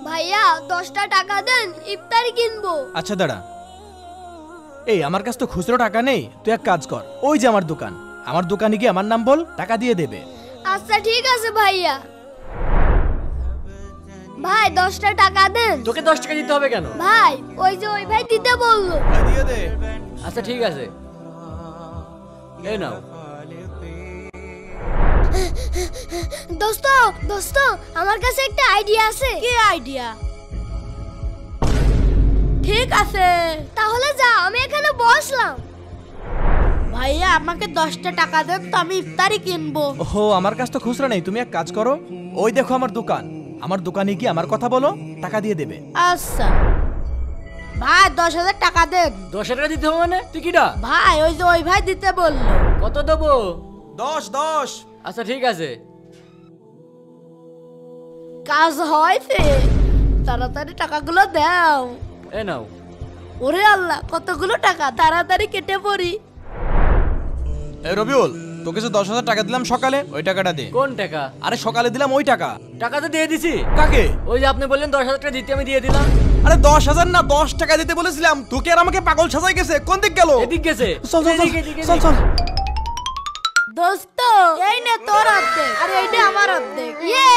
ভাইয়া 10টা টাকা দেন, ইফতারি কিনবো। আচ্ছা দাঁড়া, এই আমার কাছে তো খুচরো টাকা নেই, তুই এক কাজ কর, ওই যে আমার দোকানে গিয়ে আমার নাম বল, টাকা দিয়ে দেবে। আচ্ছা ঠিক আছে ভাইয়া। ভাই 10টা টাকা দেন। তোকে 10 টাকা দিতে হবে কেন? ভাই ওই যে ওই ভাই দিতে বললো। দিয়ে দে। আচ্ছা ঠিক আছে, এই নাও। দোস্ত দোস্ত আমার কাছে একটা আইডিয়া আছে। কি আইডিয়া? ঠিক আছে তাহলে যা, আমি এখানে বসলাম। ভাইয়া আমাকে 10টা টাকা দেন তো আমি ইফতারি কিনবো। ওহো, আমার কাছে তো খুচরা নেই, তুমি এক কাজ করো, ওই দেখো আমার দোকানে গিয়ে আমার কথা বলো, টাকা দিয়ে দেবে। আচ্ছা ভাই 10,000 টাকা দেন। 10 টাকা দিতে হবে মানে? তুই কিটা? ভাই ওই যে ওই ভাই দিতে বললো। কত দেবো? 10। আচ্ছা ঠিক আছে। কাজ হয়েছে, তাড়াতাড়ি টাকাগুলো দাও। এই নাও। ওরে আল্লাহ, কতগুলো টাকা, তাড়াতাড়ি কেটে পড়ি। এই রবিউল, তোকে যে 10,000 টাকা দিলাম সকালে, ওই টাকাটা দে। কোন টাকা? আরে সকালে দিলাম ওই টাকা। টাকা তো দিয়ে দিছি। কাকে? ওই যে আপনি বললেন 10,000 টাকা দিতে, আমি দিয়ে দিলাম। আরে 10,000 না, 10 টাকা দিতে বলেছিলাম। তোকে আর আমাকে পাগল সাজাই গেছে, কোন দিক গেল? এদিক গেছে। চল চল এদিক, এদিক, চল এদিক। চল। দোস্ত এই নে তোর অর্ধেক, আর এইটা আমার অর্ধেক। ইয়ে